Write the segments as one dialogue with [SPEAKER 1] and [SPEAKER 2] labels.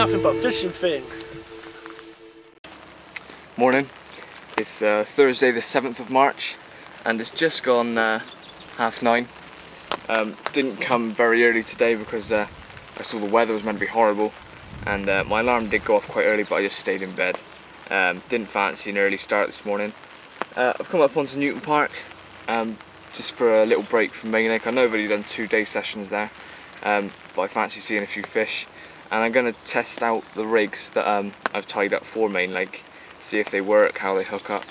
[SPEAKER 1] nothing but fishing thing.
[SPEAKER 2] Morning. It's Thursday the 7th of March and it's just gone 9:30. Didn't come very early today because I saw the weather was meant to be horrible, and my alarm did go off quite early, but I just stayed in bed. Didn't fancy an early start this morning. I've come up onto Newton Park just for a little break from Main Lake. I know I've already done 2-day sessions there, but I fancy seeing a few fish, and I'm going to test out the rigs that I've tied up for Main Lake, see if they work, how they hook up,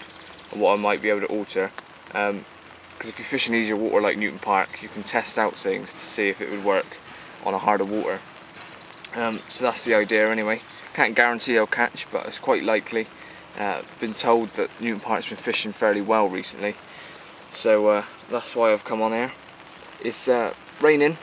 [SPEAKER 2] and what I might be able to alter. Because if you fish in easier water like Newton Park, you can test out things to see if it would work on a harder water. So that's the idea anyway. Can't guarantee I'll catch, but it's quite likely. Been told that Newton Park's been fishing fairly well recently, so that's why I've come on here. It's raining,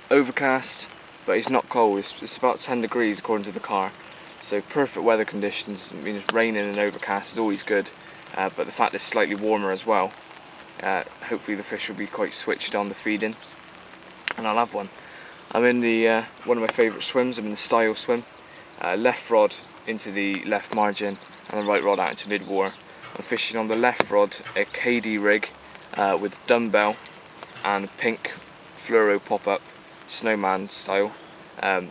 [SPEAKER 2] overcast, but it's not cold. It's about 10 degrees according to the car, so perfect weather conditions. I mean, it's raining and overcast is always good, but the fact it's slightly warmer as well, hopefully the fish will be quite switched on to feeding, and I'll have one. I'm in the one of my favourite swims. I'm in the style swim. Left rod into the left margin and the right rod out into mid-water. I'm fishing on the left rod a KD rig with dumbbell and pink fluoro pop-up snowman style.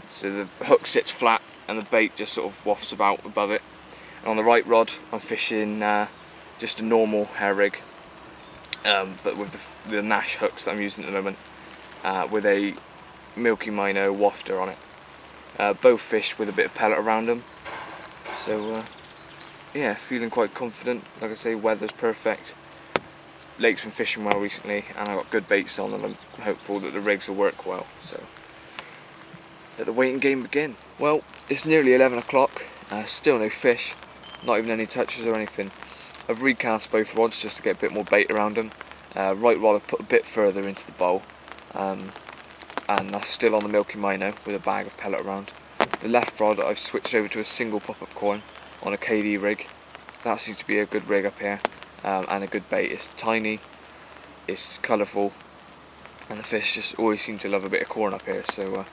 [SPEAKER 2] So the hook sits flat and the bait just sort of wafts about above it. And on the right rod I'm fishing just a normal hair rig, but with the Nash hooks that I'm using at the moment, with a milky minnow wafter on it. Both fish with a bit of pellet around them, so yeah, feeling quite confident. Like I say, weather's perfect, lake's been fishing well recently, and I've got good baits on, and I'm hopeful that the rigs will work well, so let the waiting game begin. Well, it's nearly 11 o'clock, still no fish, not even any touches or anything. I've recast both rods just to get a bit more bait around them. Right rod I've put a bit further into the bowl, and that's still on the milky minnow with a bag of pellet around. The left rod I've switched over to a single pop-up corn on a KD rig. That seems to be a good rig up here, and a good bait. It's tiny, it's colourful, and the fish just always seem to love a bit of corn up here, so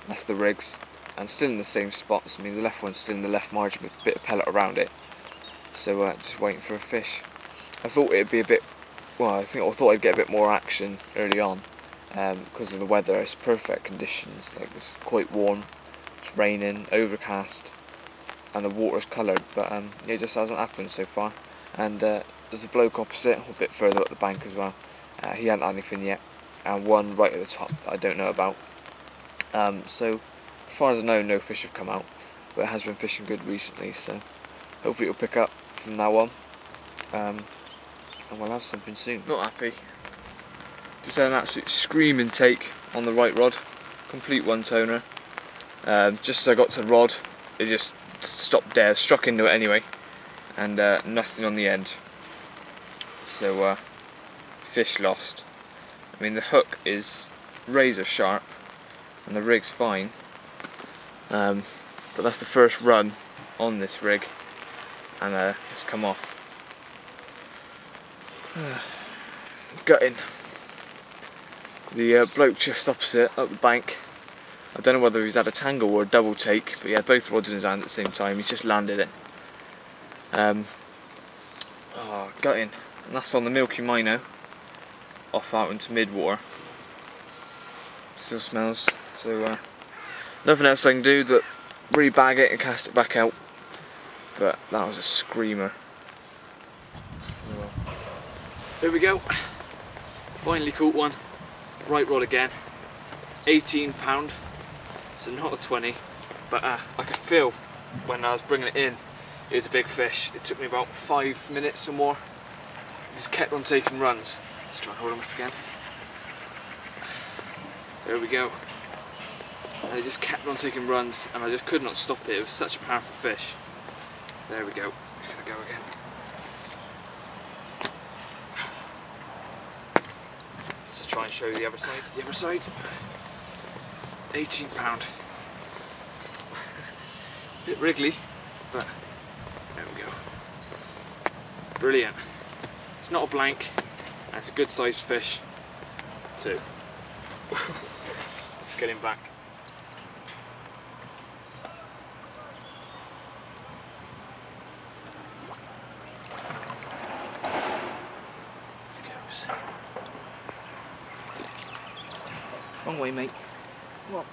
[SPEAKER 2] that's the rigs. And still in the same spots. I mean, the left one's still in the left margin with a bit of pellet around it, so just waiting for a fish. I thought it'd be a bit, well, I thought I'd get a bit more action early on, because of the weather. It's perfect conditions, like it's quite warm, it's raining, overcast, and the water's coloured, but it just hasn't happened so far. And there's a bloke opposite, a bit further up the bank as well. He hasn't had anything yet, and one right at the top that I don't know about. So as far as I know, no fish have come out, but it has been fishing good recently, so hopefully it'll pick up from now on, and we'll have something soon. Not happy. Just had an absolute screaming take on the right rod, complete one-toner. Just as I got to the rod, it just stopped dead, struck into it anyway, and nothing on the end. So fish lost. I mean, the hook is razor sharp and the rig's fine, but that's the first run on this rig, and it's come off. Gutting. The bloke just opposite, up the bank, I don't know whether he's had a tangle or a double take, but he had both rods in his hand at the same time. He's just landed it. Gutting. And that's on the milky minnow, off out into mid-water. Still smells, so nothing else I can do but rebag it and cast it back out. But that was a screamer. There we go. Finally caught one. Right rod again. 18 pound. So not a 20, but I could feel when I was bringing it in, it was a big fish. It took me about 5 minutes or more. It just kept on taking runs. Let's try and hold him up again. There we go. And it just kept on taking runs, and I just could not stop it. It was such a powerful fish. There we go. Just gonna go again. Let's just try and show you the other side. It's the other side. 18 pound. Bit wriggly, but there we go. Brilliant. It's not a blank, and it's a good sized fish too. Let's get him back. away, mate. Come on.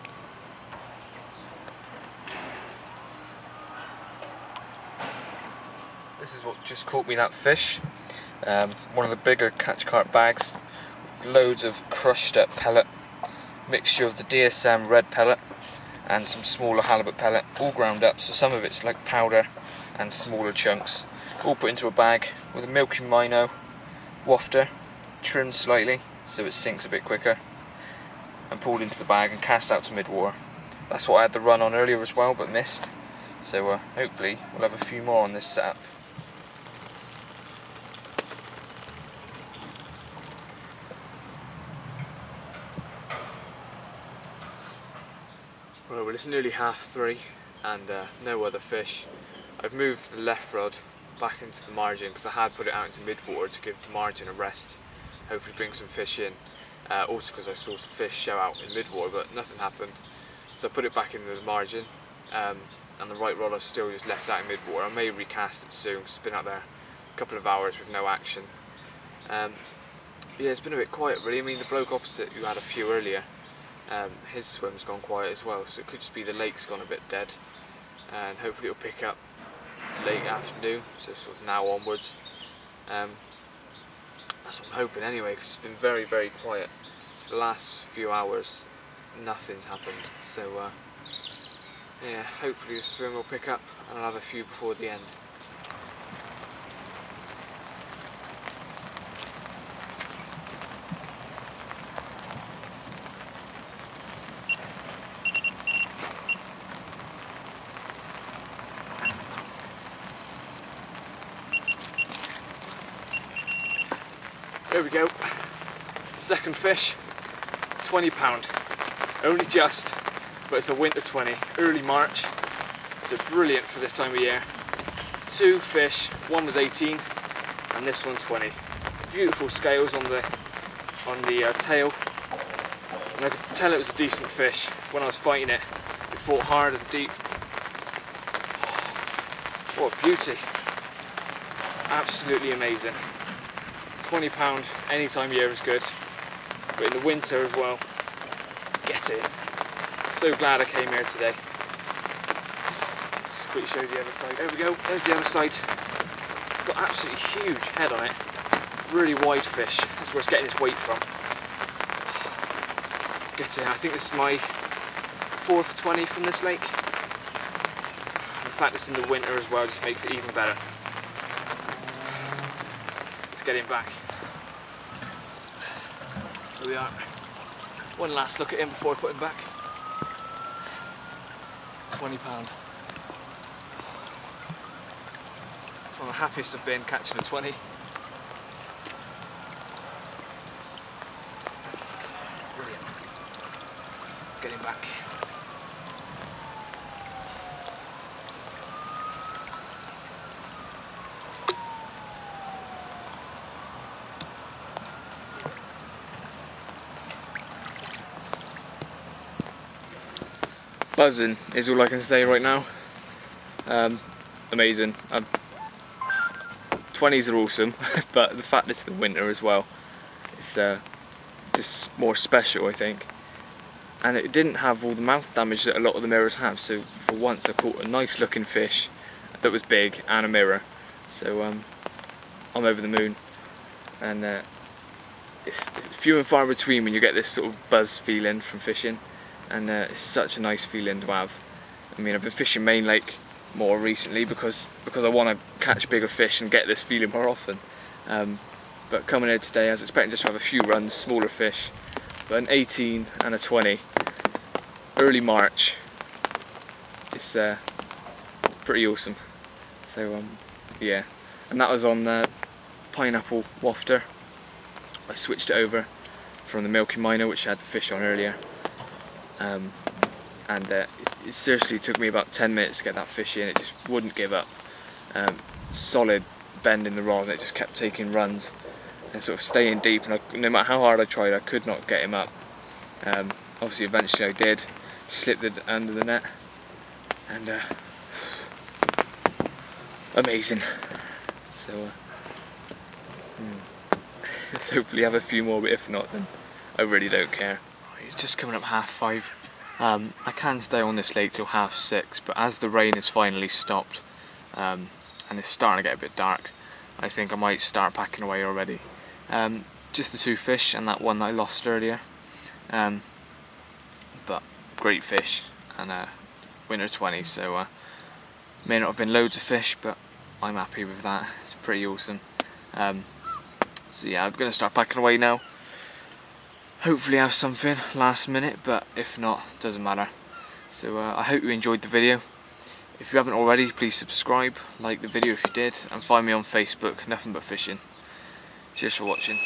[SPEAKER 2] This is what just caught me that fish. One of the bigger catch carp bags. Loads of crushed up pellet. Mixture of the DSM red pellet and some smaller halibut pellet. All ground up, so some of it's like powder and smaller chunks. All put into a bag with a milky minnow wafter, trimmed slightly so it sinks a bit quicker, and pulled into the bag and cast out to mid-water. That's what I had the run on earlier as well, but missed. So hopefully we'll have a few more on this setup. Well, it's nearly 3:30 and no other fish. I've moved the left rod back into the margin because I had put it out into mid-water to give the margin a rest, hopefully bring some fish in. Also because I saw some fish show out in mid-water, but nothing happened. So I put it back into the margin, and the right rod I've still just left out in mid-water. I may recast it soon because it's been out there a couple of hours with no action. Yeah, it's been a bit quiet really. I mean, the bloke opposite who had a few earlier, his swim's gone quiet as well, so it could just be the lake's gone a bit dead, and hopefully it'll pick up late afternoon, so sort of now onwards. That's what I'm hoping anyway, because it's been very, very quiet for the last few hours. Nothing's happened, so yeah, hopefully the swim will pick up and I'll have a few before the end. There we go, second fish, £20, only just, but it's a winter 20, early March, so brilliant for this time of year. 2 fish, one was 18 and this one 20. Beautiful scales on the tail, and I could tell it was a decent fish when I was fighting it. It fought hard and deep. What a beauty, absolutely amazing. £20 any time of year is good, but in the winter as well, get it. So glad I came here today. Just quickly show you the other side. There we go, there's the other side. Got absolutely huge head on it. Really wide fish, that's where it's getting its weight from. Get it, I think this is my 4th 20 from this lake. The fact it's in the winter as well just makes it even better. Let's get him back. Here we are. One last look at him before I put him back. £20. It's one of the happiest I've been catching a 20. Brilliant. Let's get him back. Buzzing is all I can say right now. Amazing. 20s are awesome, but the fact it's the winter as well, it's just more special, I think. And it didn't have all the mouth damage that a lot of the mirrors have, so for once I caught a nice looking fish that was big and a mirror. So I'm over the moon, and it's few and far between when you get this sort of buzz feeling from fishing. And it's such a nice feeling to have. I mean, I've been fishing Main Lake more recently because I want to catch bigger fish and get this feeling more often. But coming here today, I was expecting just to have a few runs, smaller fish, but an 18 and a 20, early March, it's pretty awesome. So yeah, and that was on the pineapple wafter. I switched it over from the milky minnow, which had the fish on earlier. And it seriously took me about 10 minutes to get that fish in. It just wouldn't give up. Solid bend in the rod, and it just kept taking runs and sort of staying deep, and no matter how hard I tried, I could not get him up. Obviously eventually I did, slipped it under the net, and amazing. So let's hopefully have a few more, but if not, then I really don't care. it's just coming up 5:30. I can stay on this lake till 6:30, but as the rain has finally stopped and it's starting to get a bit dark, I think I might start packing away already. Just the 2 fish and that one that I lost earlier, but great fish, and winter 20, so may not have been loads of fish, but I'm happy with that. It's pretty awesome. So yeah, I'm going to start packing away now. Hopefully have something last minute, but if not, doesn't matter. So I hope you enjoyed the video. If you haven't already, please subscribe, like the video if you did, and find me on Facebook, Nuffinbutfishing. Cheers for watching.